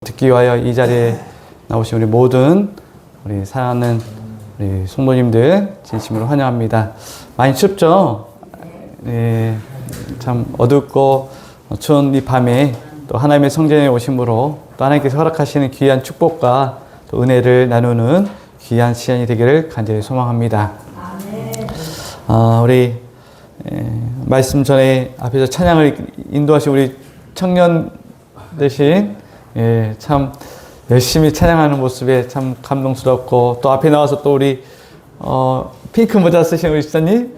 듣기 위하여 이 자리에 나오신 우리 모든 우리 사랑하는 우리 성도님들 진심으로 환영합니다. 많이 춥죠? 네, 참 어둡고 추운 이 밤에 또 하나님의 성전에 오심으로 또 하나님께서 허락하시는 귀한 축복과 또 은혜를 나누는 귀한 시간이 되기를 간절히 소망합니다. 우리 말씀 전에 앞에서 찬양을 인도하신 우리 청년 대신 참 열심히 찬양하는 모습에 참 감동스럽고, 또 앞에 나와서 또 우리 핑크 모자 쓰신 우리 집사님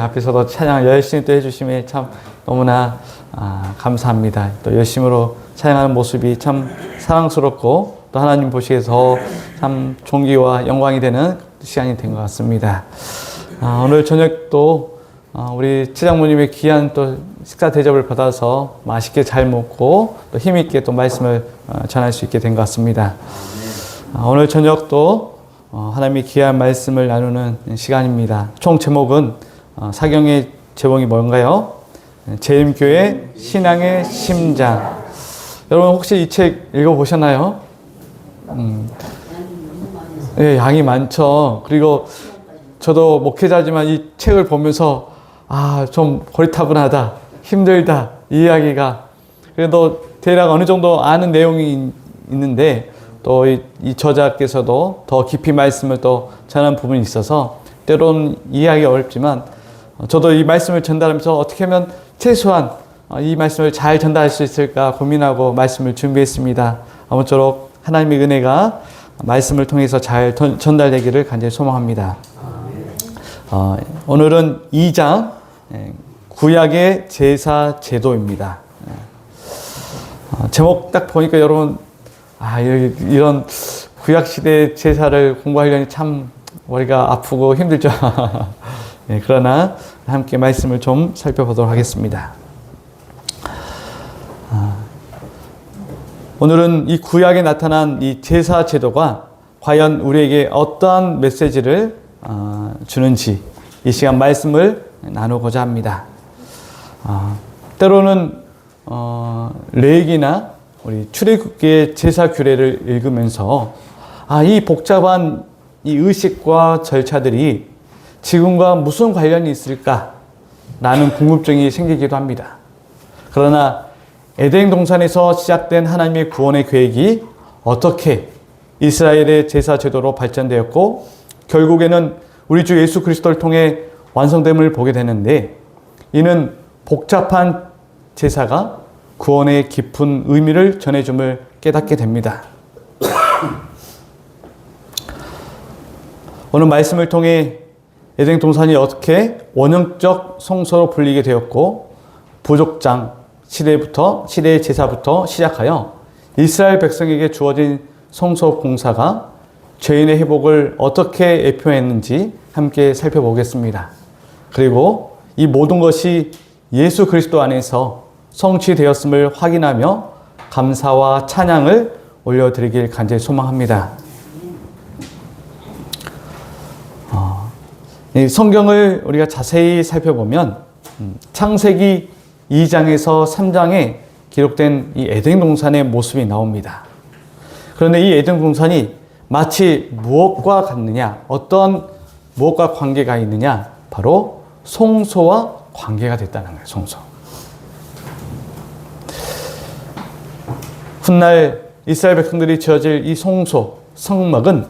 앞에서도 찬양을 열심히 또 해주심에 참 너무나 감사합니다. 또 열심으로 찬양하는 모습이 참 사랑스럽고 또 하나님 보시기에서 참 존귀와 영광이 되는 시간이 된 것 같습니다. 오늘 저녁도 우리 최장모님의 귀한 또 식사 대접을 받아서 맛있게 잘 먹고 또 힘있게 또 말씀을 전할 수 있게 된 것 같습니다. 오늘 저녁도 하나님의 귀한 말씀을 나누는 시간입니다. 총 제목은 사경의 제목이 뭔가요? 재림교회 신앙의 심장. 여러분 혹시 이 책 읽어보셨나요? 네, 양이 많죠. 그리고 저도 목회자지만 이 책을 보면서 좀 고리타분하다, 힘들다, 이 이야기가. 그래도 대략 어느 정도 아는 내용이 있는데 또 이 저자께서도 더 깊이 말씀을 또 전한 부분이 있어서 때로는 이해하기 어렵지만 저도 이 말씀을 전달하면서 어떻게 하면 최소한 이 말씀을 잘 전달할 수 있을까 고민하고 말씀을 준비했습니다. 아무쪼록 하나님의 은혜가 말씀을 통해서 잘 전달되기를 간절히 소망합니다. 오늘은 2장 구약의 제사 제도입니다. 제목 딱 보니까 여러분 이런 구약시대 제사를 공부하려니 참 머리가 아프고 힘들죠. 그러나 함께 말씀을 좀 살펴보도록 하겠습니다. 오늘은 이 구약에 나타난 이 제사 제도가 과연 우리에게 어떠한 메시지를 주는지 이 시간 말씀을 나누고자 합니다. 때로는 레위기나 우리 출애굽기의 제사 규례를 읽으면서 이 복잡한 이 의식과 절차들이 지금과 무슨 관련이 있을까라는 궁금증이 생기기도 합니다. 그러나 에덴 동산에서 시작된 하나님의 구원의 계획이 어떻게 이스라엘의 제사 제도로 발전되었고 결국에는 우리 주 예수 그리스도를 통해 완성됨을 보게 되는데, 이는 복잡한 제사가 구원의 깊은 의미를 전해줌을 깨닫게 됩니다. 오늘 말씀을 통해 에덴 동산이 어떻게 원형적 성소로 불리게 되었고 부족장 시대의 제사부터 시작하여 이스라엘 백성에게 주어진 성소 봉사가 죄인의 회복을 어떻게 애표했는지 함께 살펴보겠습니다. 그리고 이 모든 것이 예수 그리스도 안에서 성취되었음을 확인하며 감사와 찬양을 올려드리길 간절히 소망합니다. 이 성경을 우리가 자세히 살펴보면 창세기 2장에서 3장에 기록된 이 에덴 동산의 모습이 나옵니다. 그런데 이 에덴 동산이 마치 무엇과 같느냐, 어떤 무엇과 관계가 있느냐, 바로 성소와 관계가 됐다는 거예요. 성소. 훗날 이스라엘 백성들이 지어질 이 성소, 성막은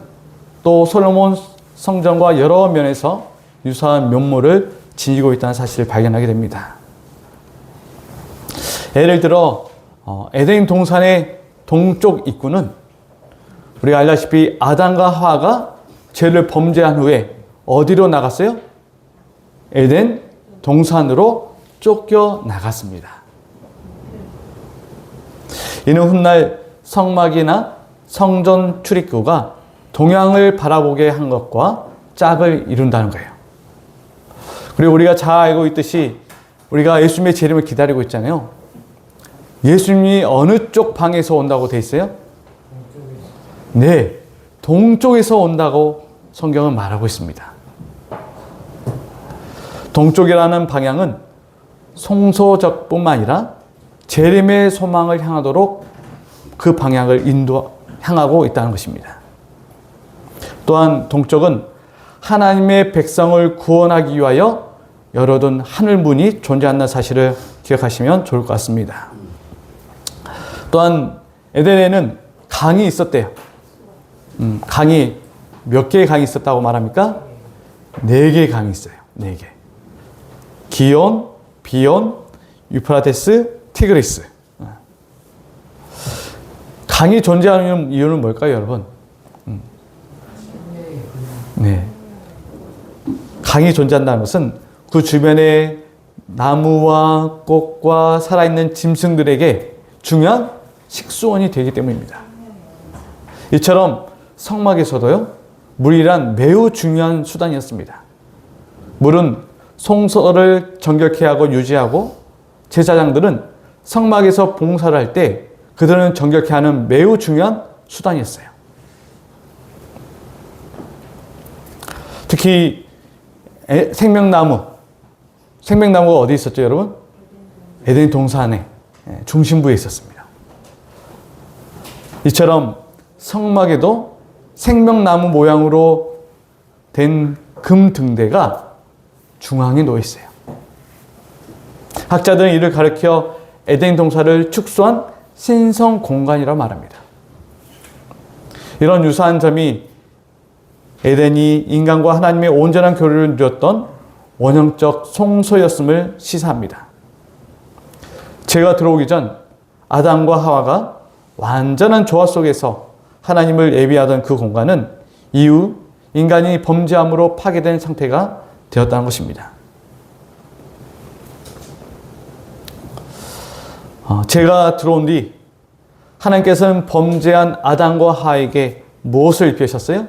또 솔로몬 성전과 여러 면에서 유사한 면모를 지니고 있다는 사실을 발견하게 됩니다. 예를 들어 에덴 동산의 동쪽 입구는 우리가 알다시피 아담과 하와가 죄를 범죄한 후에 어디로 나갔어요? 에덴 동산으로 쫓겨 나갔습니다. 이는 훗날 성막이나 성전 출입구가 동양을 바라보게 한 것과 짝을 이룬다는 거예요. 그리고 우리가 잘 알고 있듯이 우리가 예수님의 재림을 기다리고 있잖아요. 예수님이 어느 쪽 방에서 온다고 돼 있어요? 네, 동쪽에서 온다고 성경은 말하고 있습니다. 동쪽이라는 방향은 성소적뿐만 아니라 재림의 소망을 향하도록 그 방향을 향하고 있다는 것입니다. 또한 동쪽은 하나님의 백성을 구원하기 위하여 열어둔 하늘문이 존재한다는 사실을 기억하시면 좋을 것 같습니다. 또한 에덴에는 강이 있었대요. 강이 몇 개의 강이 있었다고 말합니까? 4개의 강이 있어요. 4개. 기온, 비온, 유프라테스, 티그리스. 강이 존재하는 이유는 뭘까요, 여러분? 네. 강이 존재한다는 것은 그 주변의 나무와 꽃과 살아있는 짐승들에게 중요한 식수원이 되기 때문입니다. 이처럼 성막에서도요, 물이란 매우 중요한 수단이었습니다. 물은 성소를 정결케 하고 유지하고 제사장들은 성막에서 봉사를 할 때 그들은 정결케 하는 매우 중요한 수단이었어요. 특히 생명나무가 어디 있었죠, 여러분? 에덴 동산의 중심부에 있었습니다. 이처럼 성막에도 생명나무 모양으로 된 금 등대가 중앙에 놓여 있어요. 학자들은 이를 가리켜 에덴 동산을 축소한 신성 공간이라고 말합니다. 이런 유사한 점이 에덴이 인간과 하나님의 온전한 교류를 누렸던 원형적 성소였음을 시사합니다. 죄가 들어오기 전 아담과 하와가 완전한 조화 속에서 하나님을 예비하던 그 공간은 이후 인간이 범죄함으로 파괴된 상태가 되었다는 것입니다. 죄가 들어온 뒤 하나님께서는 범죄한 아담과 하와에게 무엇을 입히셨어요?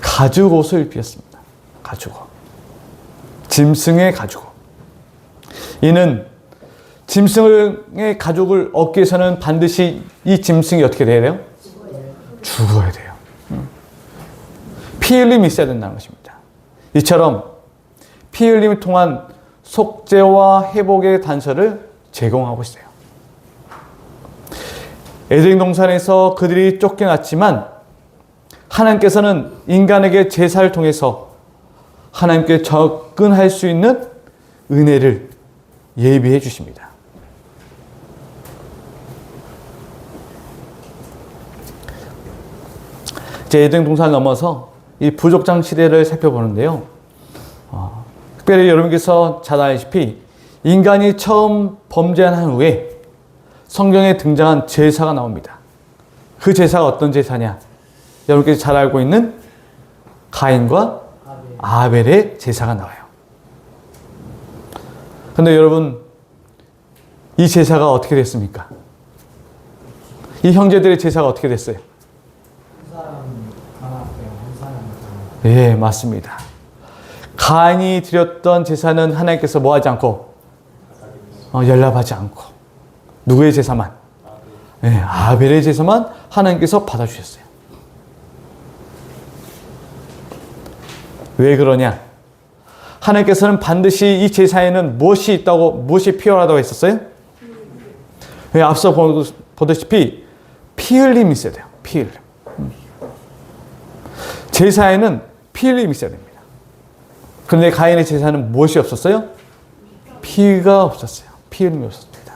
가죽옷을 입히셨습니다. 가죽옷. 짐승의 가죽옷. 이는 짐승의 가죽을 얻기 위해서는 반드시 이 짐승이 어떻게 돼야 돼요? 죽어야 돼요. 피 흘림이 있어야 된다는 것입니다. 이처럼 피 흘림을 통한 속죄와 회복의 단서를 제공하고 있어요. 에덴 동산에서 그들이 쫓겨났지만 하나님께서는 인간에게 제사를 통해서 하나님께 접근할 수 있는 은혜를 예비해 주십니다. 이제 에덴 동산을 넘어서 이 부족장 시대를 살펴보는데요. 특별히 여러분께서 잘 알다시피 인간이 처음 범죄한 후에 성경에 등장한 제사가 나옵니다. 그 제사가 어떤 제사냐? 여러분께서 잘 알고 있는 가인과 아벨의 제사가 나와요. 그런데 여러분, 이 제사가 어떻게 됐습니까? 이 형제들의 제사가 어떻게 됐어요? 예, 맞습니다. 가인이 드렸던 제사는 하나님께서 뭐 하지 않고 연락하지 않고 누구의 제사만? 예, 아벨의 제사만 하나님께서 받아주셨어요. 왜 그러냐? 하나님께서는 반드시 이 제사에는 무엇이 필요하다고 했었어요? 왜 앞서 보다시피 피 흘림이 있어야 돼요. 피 흘림. 제사에는 피 흘림이 있어야 됩니다. 그런데 가인의 제사는 무엇이 없었어요? 피가 없었어요. 피 흘림이 없었습니다.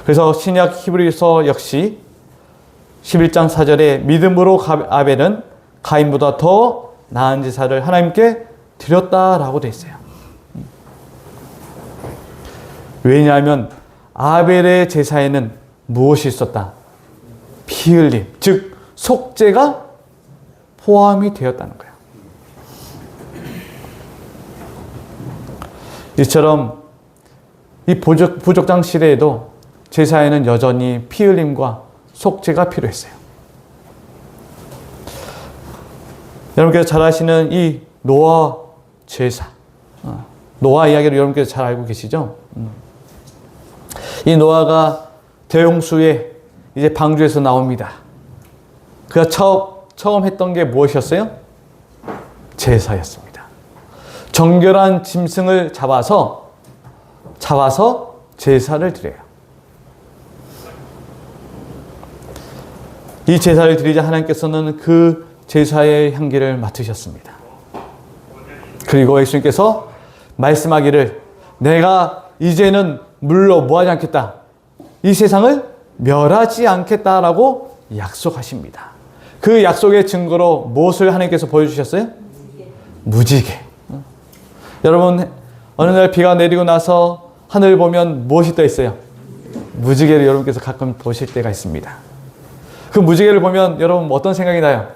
그래서 신약 히브리서 역시 11장 4절에 믿음으로 아벨은 가인보다 더 나은 제사를 하나님께 드렸다라고 되어 있어요. 왜냐하면 아벨의 제사에는 무엇이 있었다? 피 흘림, 즉 속죄가 포함이 되었다는 거예요. 이처럼 이 부족장 시대에도 제사에는 여전히 피 흘림과 속죄가 필요했어요. 여러분께서 잘 아시는 이 노아 제사, 노아 이야기를 여러분께서 잘 알고 계시죠? 이 노아가 대홍수에 이제 방주에서 나옵니다. 그가 처음 했던 게 무엇이었어요? 제사였습니다. 정결한 짐승을 잡아서 제사를 드려요. 이 제사를 드리자 하나님께서는 그 제사의 향기를 맡으셨습니다. 그리고 예수님께서 말씀하기를 내가 이제는 물로 뭐하지 않겠다. 이 세상을 멸하지 않겠다라고 약속하십니다. 그 약속의 증거로 무엇을 하나님께서 보여주셨어요? 무지개. 여러분 어느 날 비가 내리고 나서 하늘 보면 무엇이 떠 있어요? 무지개를 여러분께서 가끔 보실 때가 있습니다. 그 무지개를 보면 여러분 어떤 생각이 나요?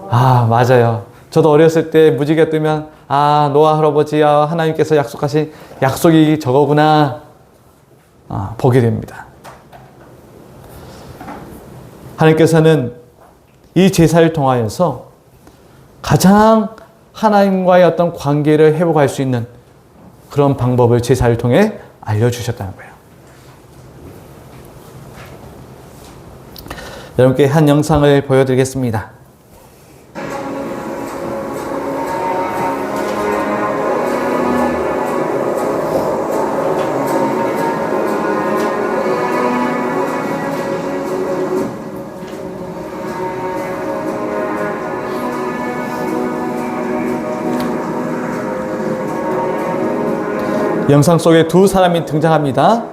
아, 맞아요. 저도 어렸을 때 무지개 뜨면 아, 노아 할아버지와 하나님께서 약속하신 약속이 저거구나 보게 됩니다. 하나님께서는 이 제사를 통하여서 가장 하나님과의 어떤 관계를 회복할 수 있는 그런 방법을 제사를 통해 알려주셨다는 거예요. 여러분께 한 영상을 보여드리겠습니다. 영상 속에 두 사람이 등장합니다.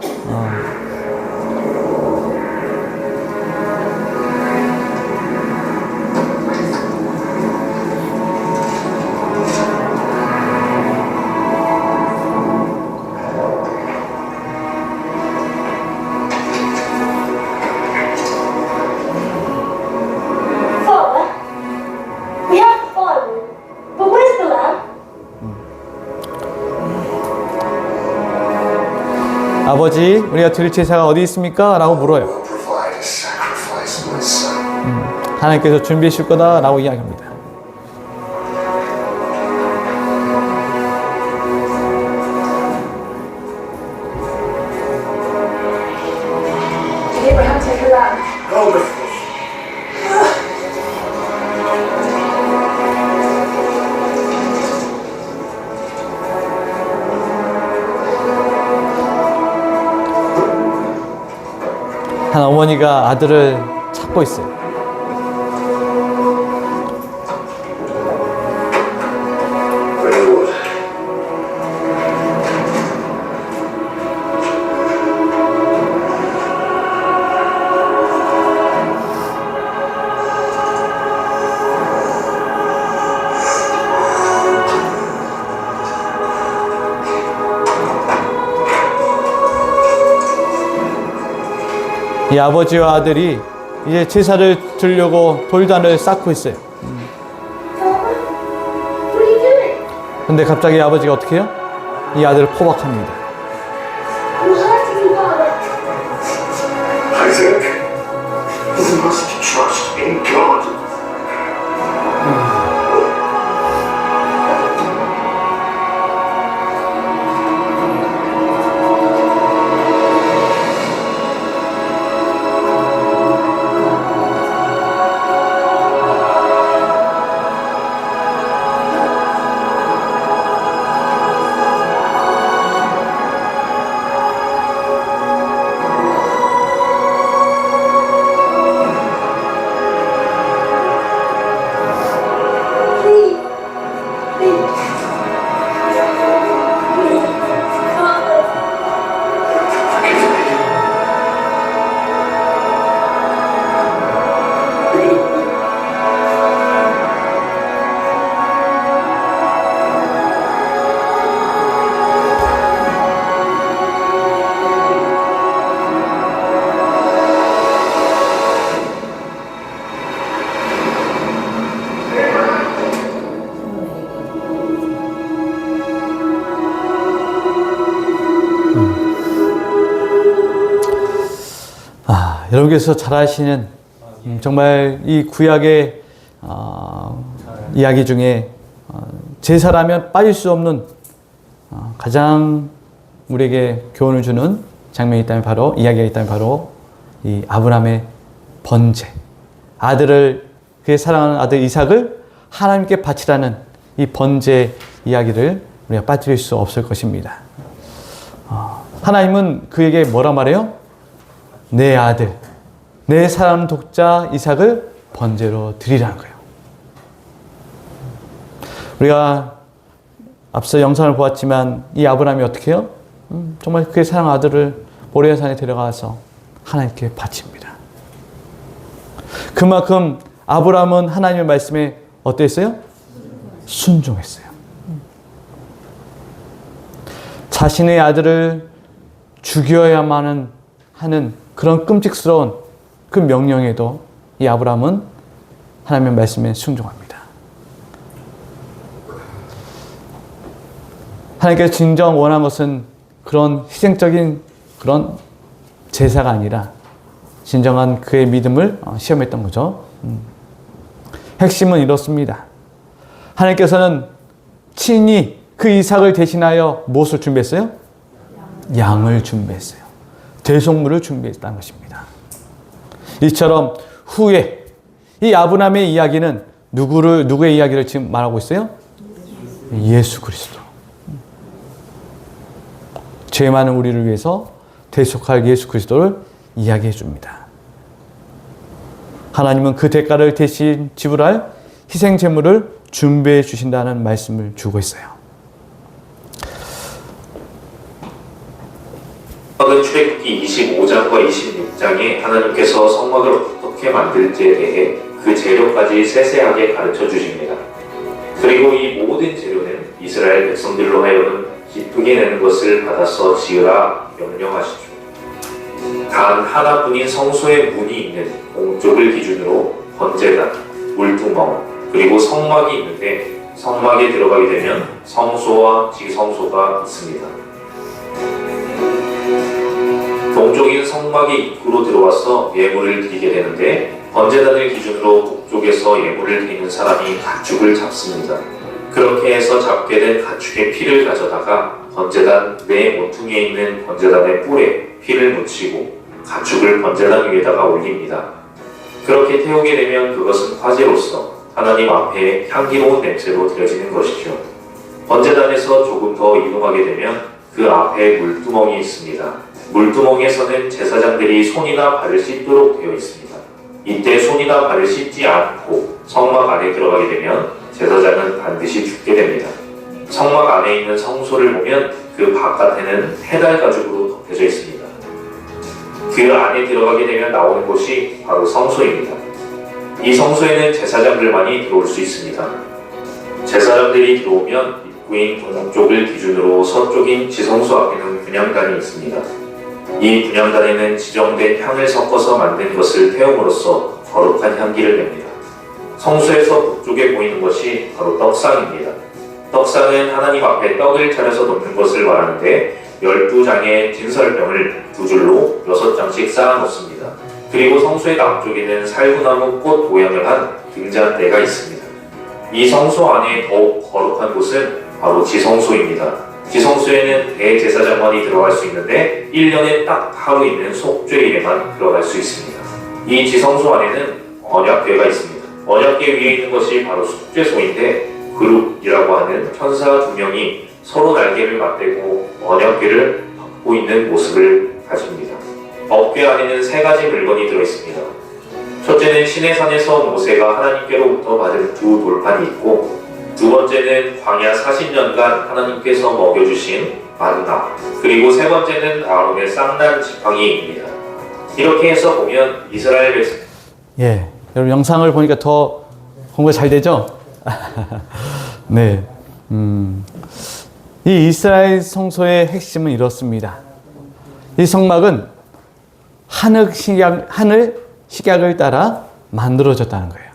아버지, 우리가 드릴 제사가 어디 있습니까? 라고 물어요. 하나님께서 준비해 주실 거다 라고 이야기합니다. 한 어머니가 아들을 찾고 있어요. 이 아버지와 아들이 이제 제사를 드리려고 돌단을 쌓고 있어요. 근데 갑자기 아버지가 어떻게 해요? 이 아들을 포박합니다. 여러분께서 잘 아시는 정말 이 구약의 이야기 중에 제사라면 빠질 수 없는 가장 우리에게 교훈을 주는 장면이 있다면 바로 이야기가 있다면 바로 이 아브라함의 번제, 아들을 그의 사랑하는 아들 이삭을 하나님께 바치라는 이 번제 이야기를 우리가 빠뜨릴 수 없을 것입니다. 하나님은 그에게 뭐라 말해요? 내 아들, 내 사랑하는 독자 이삭을 번제로 드리라는 거예요. 우리가 앞서 영상을 보았지만 이 아브라함이 어떻게 해요? 정말 그의 사랑하는 아들을 모리아산에 데려가서 하나님께 바칩니다. 그만큼 아브라함은 하나님의 말씀에 어땠어요? 순종했어요. 자신의 아들을 죽여야만 하는 그런 끔찍스러운 그 명령에도 이 아브라함은 하나님의 말씀에 순종합니다. 하나님께서 진정 원한 것은 그런 희생적인 그런 제사가 아니라 진정한 그의 믿음을 시험했던 거죠. 핵심은 이렇습니다. 하나님께서는 친히 그 이삭을 대신하여 무엇을 준비했어요? 양을 준비했어요. 대속물을 준비했다는 것입니다. 이처럼 후에 이 아브라함의 이야기는 누구의 이야기를 지금 말하고 있어요? 예수 그리스도. 죄 많은 우리를 위해서 대속할 예수 그리스도를 이야기해 줍니다. 하나님은 그 대가를 대신 지불할 희생 제물을 준비해 주신다는 말씀을 주고 있어요. 성막은 출애굽기 25장과 26장에 하나님께서 성막을 어떻게 만들지에 대해 그 재료까지 세세하게 가르쳐 주십니다. 그리고 이 모든 재료는 이스라엘 백성들로 하여금 기쁘게 내는 것을 받아서 지으라 명령하시죠. 단 하나뿐인 성소의 문이 있는 동쪽을 기준으로 번제단, 물두멍, 그리고 성막이 있는데 성막에 들어가게 되면 성소와 지성소가 있습니다. 동쪽인 성막의 입구로 들어와서 예물을 드리게 되는데 번제단을 기준으로 북쪽에서 예물을 드리는 사람이 가축을 잡습니다. 그렇게 해서 잡게 된 가축의 피를 가져다가 번제단 내 모퉁이에 있는 번제단의 뿔에 피를 묻히고 가축을 번제단 위에다가 올립니다. 그렇게 태우게 되면 그것은 화제로서 하나님 앞에 향기로운 냄새로 드려지는 것이죠. 번제단에서 조금 더 이동하게 되면 그 앞에 물두멍이 있습니다. 물두멍에서는 제사장들이 손이나 발을 씻도록 되어 있습니다. 이때 손이나 발을 씻지 않고 성막 안에 들어가게 되면 제사장은 반드시 죽게 됩니다. 성막 안에 있는 성소를 보면 그 바깥에는 해달 가죽으로 덮여져 있습니다. 그 안에 들어가게 되면 나오는 곳이 바로 성소입니다. 이 성소에는 제사장들만이 들어올 수 있습니다. 제사장들이 들어오면 입구인 동쪽을 기준으로 서쪽인 지성소 앞에는 분향단이 있습니다. 이 분향단에는 지정된 향을 섞어서 만든 것을 태움으로써 거룩한 향기를 냅니다. 성소에서 북쪽에 보이는 것이 바로 떡상입니다. 떡상은 하나님 앞에 떡을 차려서 놓는 것을 말하는데 12장의 진설병을 두 줄로 6장씩 쌓아 놓습니다. 그리고 성소의 남쪽에는 살구나무 꽃 모양을 한 등잔대가 있습니다. 이 성소 안에 더욱 거룩한 곳은 바로 지성소입니다. 지성소에는 대제사장만이 들어갈 수 있는데 1년에 딱 하루 있는 속죄일에만 들어갈 수 있습니다. 이 지성소 안에는 언약궤가 있습니다. 언약궤 위에 있는 것이 바로 속죄소인데 그룹이라고 하는 천사 2명이 서로 날개를 맞대고 언약궤를 덮고 있는 모습을 가집니다. 업궤 안에는 3가지 물건이 들어있습니다. 첫째는 시내산에서 모세가 하나님께로부터 받은 2 돌판이 있고 두 번째는 광야 40년간 하나님께서 먹여주신 만나, 그리고 세 번째는 아론의 쌍난 지팡이입니다. 이렇게 해서 보면 이스라엘 백성 여러분 영상을 보니까 더 공부가 잘 되죠? 네. 이 이스라엘 성소의 핵심은 이렇습니다. 이 성막은 하늘 식약을 따라 만들어졌다는 거예요.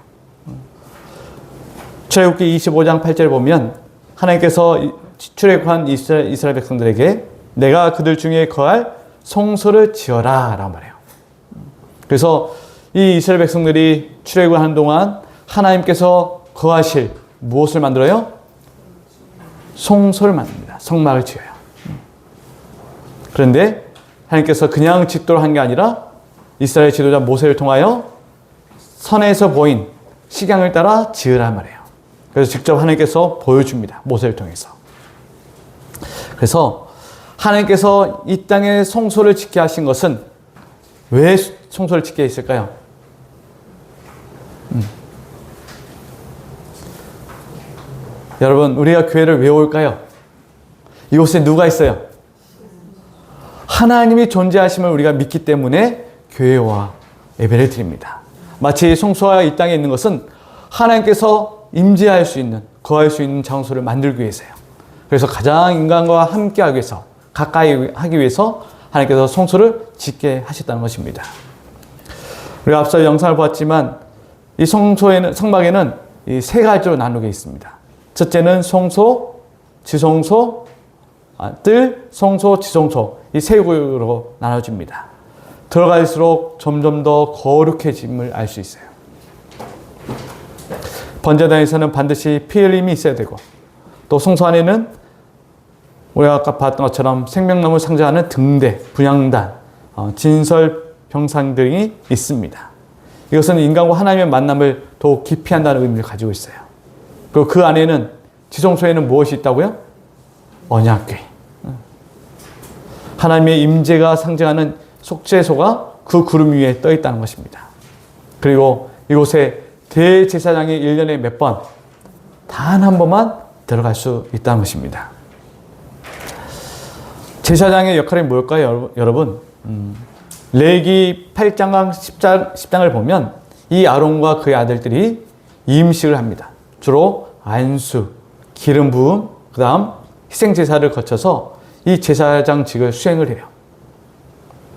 출애굽기 25장 8절 보면 하나님께서 출애굽한 이스라엘 백성들에게 내가 그들 중에 거할 성소를 지어라 라고 말해요. 그래서 이 이스라엘 백성들이 출애굽하는 동안 하나님께서 거하실 무엇을 만들어요? 성소를 만듭니다. 성막을 지어요. 그런데 하나님께서 그냥 짓도록 한 게 아니라 이스라엘 지도자 모세를 통하여 선에서 보인 식양을 따라 지으라 말해요. 그래서 직접 하나님께서 보여줍니다. 모세를 통해서. 그래서 하나님께서 이 땅에 성소를 짓게 하신 것은 왜 성소를 짓게 했을까요? 여러분, 우리가 교회를 왜 올까요? 이곳에 누가 있어요? 하나님이 존재하심을 우리가 믿기 때문에 교회와 예배를 드립니다. 마치 성소가 이 땅에 있는 것은 하나님께서 임재할 수 있는, 거할 수 있는 장소를 만들기 위해서요. 그래서 가장 인간과 함께 하기 위해서, 가까이 하기 위해서 하나님께서 성소를 짓게 하셨다는 것입니다. 우리가 앞서 영상을 보았지만 이 성막에는 이 세 가지로 나누게 있습니다. 첫째는 성소, 지성소, 뜰, 성소, 지성소, 이 세 구역으로 나눠집니다. 들어갈수록 점점 더 거룩해짐을 알 수 있어요. 번제단에서는 반드시 피 흘림이 있어야 되고, 또 성소 안에는 우리가 아까 봤던 것처럼 생명나무 상징하는 등대, 분향단, 진설 병상들이 있습니다. 이것은 인간과 하나님의 만남을 더욱 깊이 한다는 의미를 가지고 있어요. 그리고 그 안에는, 지성소에는 무엇이 있다고요? 언약궤. 하나님의 임재가 상징하는 속죄소가 그 구름 위에 떠 있다는 것입니다. 그리고 이곳에 대제사장이 1년에 몇 번, 단 한 번만 들어갈 수 있다는 것입니다. 제사장의 역할이 뭘까요, 여러분? 레위기 8장과 10장을 보면 이 아론과 그의 아들들이 이임식을 합니다. 주로 안수, 기름 부음, 그 다음 희생제사를 거쳐서 이 제사장직을 수행을 해요.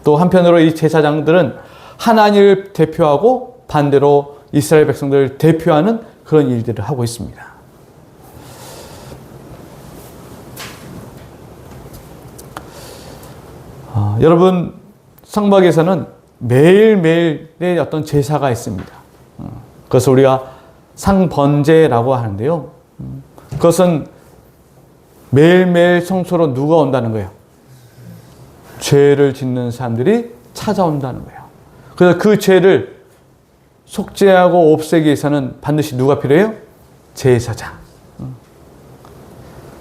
또 한편으로 이 제사장들은 하나님을 대표하고 반대로 이스라엘 백성들을 대표하는 그런 일들을 하고 있습니다. 여러분, 성막에서는 매일매일의 어떤 제사가 있습니다. 그것을 우리가 상번제라고 하는데요. 그것은 매일매일 성소로 누가 온다는 거예요? 죄를 짓는 사람들이 찾아온다는 거예요. 그래서 그 죄를 속죄하고 없애기 위해서는 반드시 누가 필요해요? 제사장.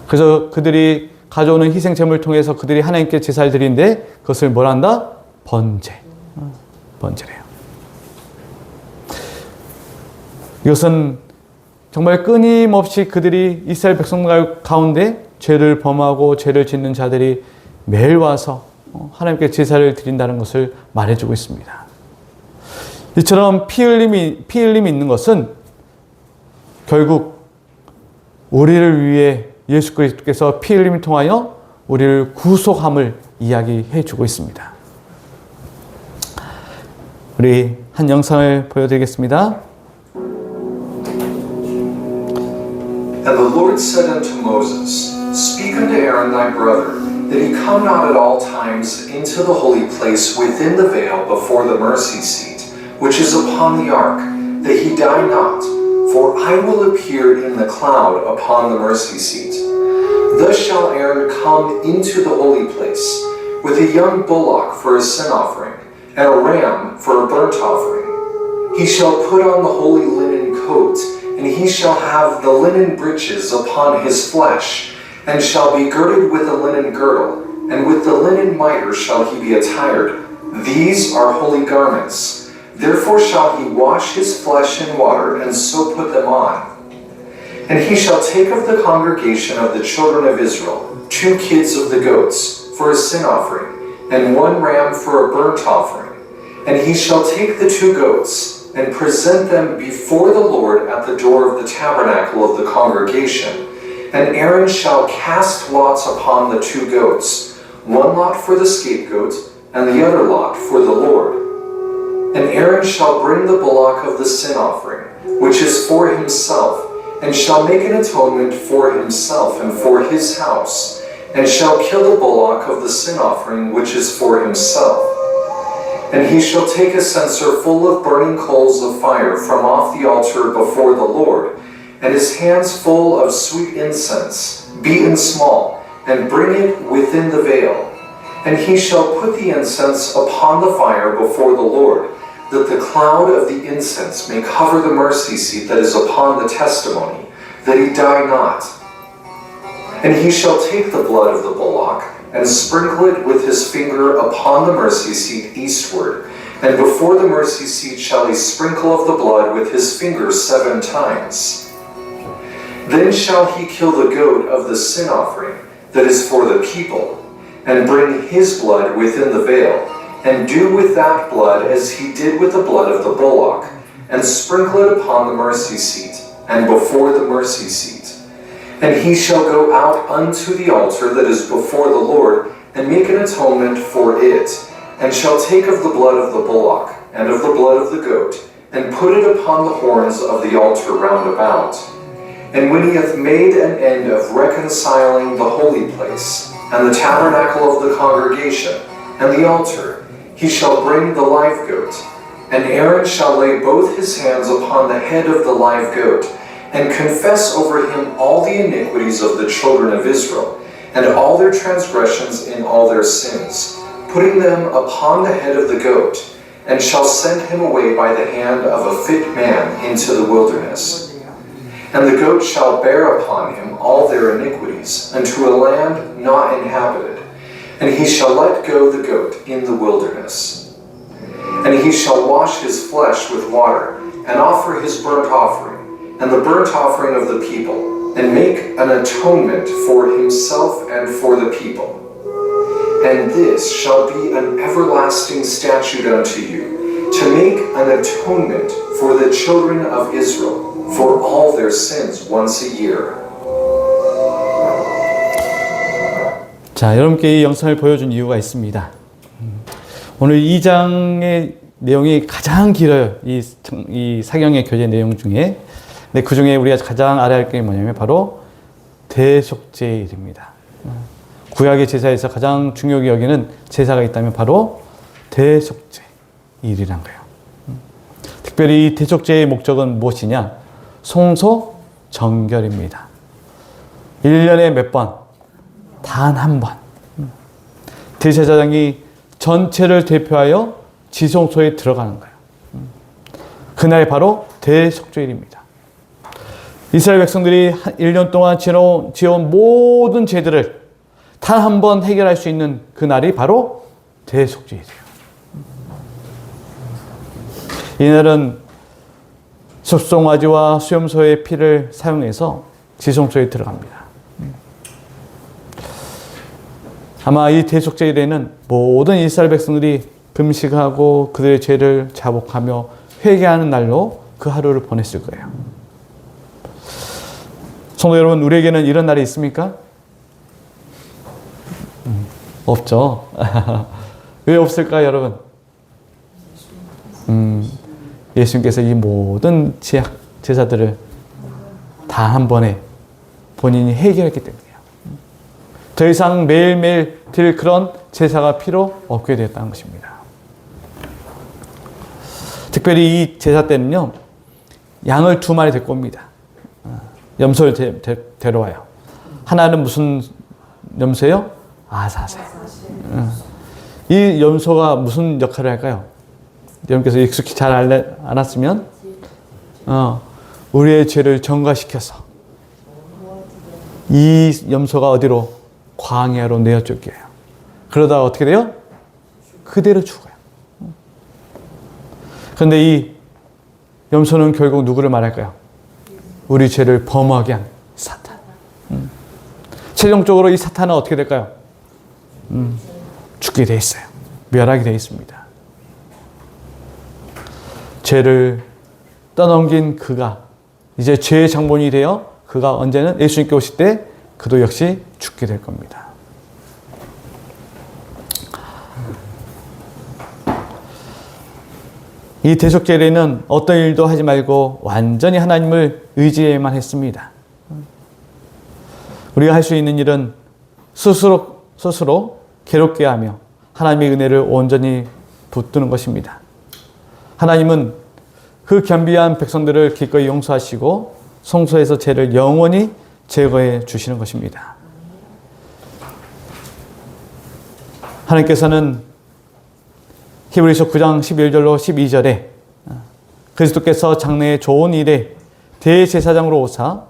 그래서 그들이 가져오는 희생제물을 통해서 그들이 하나님께 제사를 드리는데 그것을 뭐라 한다? 번제. 번제래요. 이것은 정말 끊임없이 그들이 이스라엘 백성들 가운데 죄를 범하고 죄를 짓는 자들이 매일 와서 하나님께 제사를 드린다는 것을 말해주고 있습니다. 이처럼 피 흘림이 있는 것은 결국 우리를 위해 예수 그리스도께서 피 흘림을 통하여 우리를 구속함을 이야기해 주고 있습니다. 우리 한 영상을 보여드리겠습니다. And the Lord said unto Moses, Speak unto Aaron thy brother, that he come not at all times into the holy place within the veil before the mercy seat, which is upon the ark, that he die not, for I will appear in the cloud upon the mercy seat. Thus shall Aaron come into the holy place, with a young bullock for a sin offering, and a ram for a burnt offering. He shall put on the holy linen coat, and he shall have the linen breeches upon his flesh, and shall be girded with a linen girdle, and with the linen mitre shall he be attired. These are holy garments. Therefore shall he wash his flesh in water, and so put them on. And he shall take of the congregation of the children of Israel 2 kids of the goats for a sin offering, and 1 ram for a burnt offering. And he shall take the 2 goats, and present them before the Lord at the door of the tabernacle of the congregation. And Aaron shall cast lots upon the 2 goats, 1 lot for the scapegoat, and the other lot for the Lord. And Aaron shall bring the bullock of the sin offering, which is for himself, and shall make an atonement for himself and for his house, and shall kill the bullock of the sin offering, which is for himself. And he shall take a censer full of burning coals of fire from off the altar before the Lord, and his hands full of sweet incense, beaten small, and bring it within the veil. And he shall put the incense upon the fire before the Lord, that the cloud of the incense may cover the mercy seat that is upon the testimony, that he die not. And he shall take the blood of the bullock, and sprinkle it with his finger upon the mercy seat eastward. And before the mercy seat shall he sprinkle of the blood with his finger 7 times. Then shall he kill the goat of the sin offering that is for the people, and bring his blood within the veil, and do with that blood as he did with the blood of the bullock, and sprinkle it upon the mercy seat, and before the mercy seat. And he shall go out unto the altar that is before the Lord, and make an atonement for it, and shall take of the blood of the bullock, and of the blood of the goat, and put it upon the horns of the altar round about. And when he hath made an end of reconciling the holy place, and the tabernacle of the congregation, and the altar, he shall bring the live goat. And Aaron shall lay both his hands upon the head of the live goat, and confess over him all the iniquities of the children of Israel, and all their transgressions in all their sins, putting them upon the head of the goat, and shall send him away by the hand of a fit man into the wilderness. And the goat shall bear upon him all their iniquities, unto a land not inhabited. And he shall let go the goat in the wilderness. And he shall wash his flesh with water, and offer his burnt offering, and the burnt offering of the people, and make an atonement for himself and for the people. And this shall be an everlasting statute unto you, to make an atonement for the children of Israel, for all their sins once a year. 자, 여러분께 이 영상을 보여준 이유가 있습니다. 오늘 2장의 내용이 가장 길어요. 이 사경의 교제 내용 중에. 근데 그 중에 우리가 가장 알아야 할 게 뭐냐면 바로 대속죄의 일입니다. 구약의 제사에서 가장 중요하게 여기는 제사가 있다면 바로 대속죄 일이란 거예요. 특별히 이 대속죄의 목적은 무엇이냐? 송소 정결입니다. 1년에 몇 번? 단 한 번. 대제사장이 전체를 대표하여 지성소에 들어가는 거예요. 그날 바로 대속죄일입니다. 이스라엘 백성들이 1년 동안 지어온 모든 죄들을 단 한 번 해결할 수 있는 그날이 바로 대속죄일이에요. 이날은 숫송아지와 수염소의 피를 사용해서 지성소에 들어갑니다. 아마 이 대속죄일에는 모든 이스라엘 백성들이 금식하고 그들의 죄를 자복하며 회개하는 날로 그 하루를 보냈을 거예요. 성도 여러분, 우리에게는 이런 날이 있습니까? 없죠. 왜 없을까요, 여러분? 예수님께서 이 모든 제사들을 다 한 번에 본인이 해결했기 때문이에요. 더 이상 매일매일 드릴 그런 제사가 필요 없게 되었다는 것입니다. 특별히 이 제사 때는요, 양을 2마리 데리고 옵니다. 염소를 데려와요. 하나는 무슨 염소예요? 아사새. 이 염소가 무슨 역할을 할까요? 여러분께서 익숙히 잘 알았으면 우리의 죄를 정화시켜서 이 염소가 어디로? 광야로 내어쫓겨요. 그러다가 어떻게 돼요? 그대로 죽어요. 그런데 이 염소는 결국 누구를 말할까요? 우리 죄를 범하게 한 사탄. 최종적으로 이 사탄은 어떻게 될까요? 죽게 돼 있어요. 멸하게 돼 있습니다. 죄를 떠넘긴 그가 이제 죄의 장본이 되어 그가 언제는 예수님께 오실 때 그도 역시 죽게 될 겁니다. 이 대속죄에는 어떤 일도 하지 말고 완전히 하나님을 의지해야만 했습니다. 우리가 할 수 있는 일은 스스로 괴롭게 하며 하나님의 은혜를 온전히 붙드는 것입니다. 하나님은 그 겸비한 백성들을 기꺼이 용서하시고 성소에서 죄를 영원히 제거해 주시는 것입니다. 하나님께서는 히브리서 9장 11절로 12절에 그리스도께서 장래의 좋은 일에 대제사장으로 오사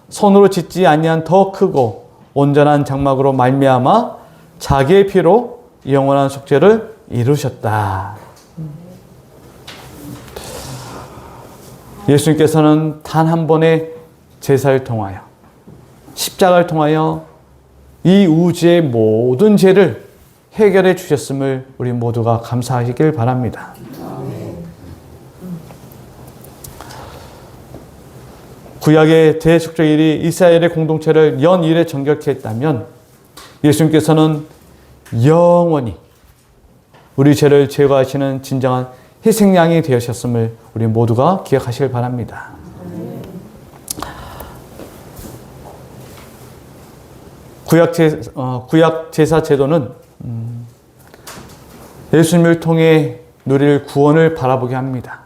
손으로 짓지 아니한 더 크고 온전한 장막으로 말미암아 자기의 피로 영원한 속죄를 이루셨다. 예수님께서는 단 한 번의 제사를 통하여, 십자가를 통하여 이 우주의 모든 죄를 해결해 주셨음을 우리 모두가 감사하시길 바랍니다. 구약의 대속죄일이 이스라엘의 공동체를 연일에 정결케 했다면 예수님께서는 영원히 우리 죄를 제거하시는 진정한 희생양이 되셨음을 우리 모두가 기억하시길 바랍니다. 구약 제사 제도는 예수님을 통해 누릴 구원을 바라보게 합니다.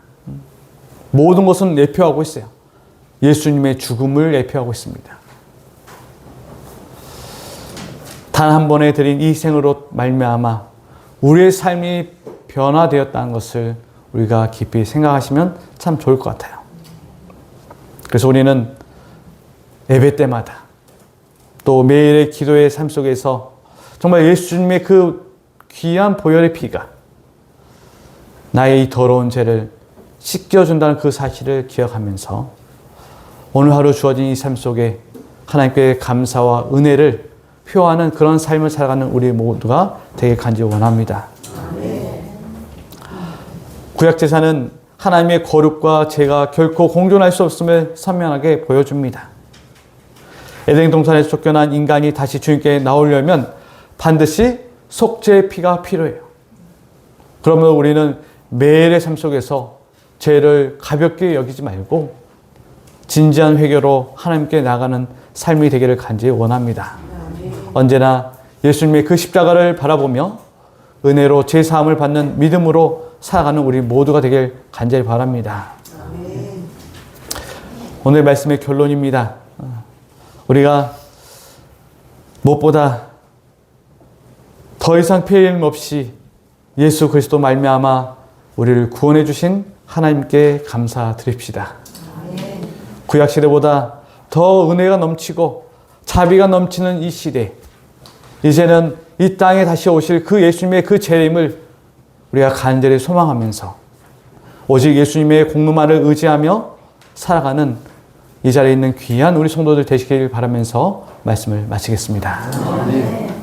모든 것은 예표하고 있어요. 예수님의 죽음을 예표하고 있습니다. 단 한 번에 드린 이 희생으로 말미암아 우리의 삶이 변화되었다는 것을 우리가 깊이 생각하시면 참 좋을 것 같아요. 그래서 우리는 예배 때마다 또 매일의 기도의 삶 속에서 정말 예수님의 그 귀한 보혈의 피가 나의 이 더러운 죄를 씻겨준다는 그 사실을 기억하면서 오늘 하루 주어진 이 삶 속에 하나님께 감사와 은혜를 표하는 그런 삶을 살아가는 우리 모두가 되길 간절히 원합니다. 구약제사는 하나님의 거룩과 죄가 결코 공존할 수 없음을 선명하게 보여줍니다. 에덴 동산에서 쫓겨난 인간이 다시 주님께 나오려면 반드시 속죄의 피가 필요해요. 그러면 우리는 매일의 삶 속에서 죄를 가볍게 여기지 말고 진지한 회개로 하나님께 나가는 삶이 되기를 간절히 원합니다. 언제나 예수님의 그 십자가를 바라보며 은혜로 죄 사함을 받는 믿음으로 살아가는 우리 모두가 되길 간절히 바랍니다. 오늘 말씀의 결론입니다. 우리가 무엇보다 더 이상 피해임 없이 예수 그리스도 말미암아 우리를 구원해 주신 하나님께 감사드립시다. 구약 시대보다 더 은혜가 넘치고 자비가 넘치는 이 시대, 이제는 이 땅에 다시 오실 그 예수님의 그 재림을 우리가 간절히 소망하면서 오직 예수님의 공로만을 의지하며 살아가는 이 자리에 있는 귀한 우리 성도들 되시길 바라면서 말씀을 마치겠습니다.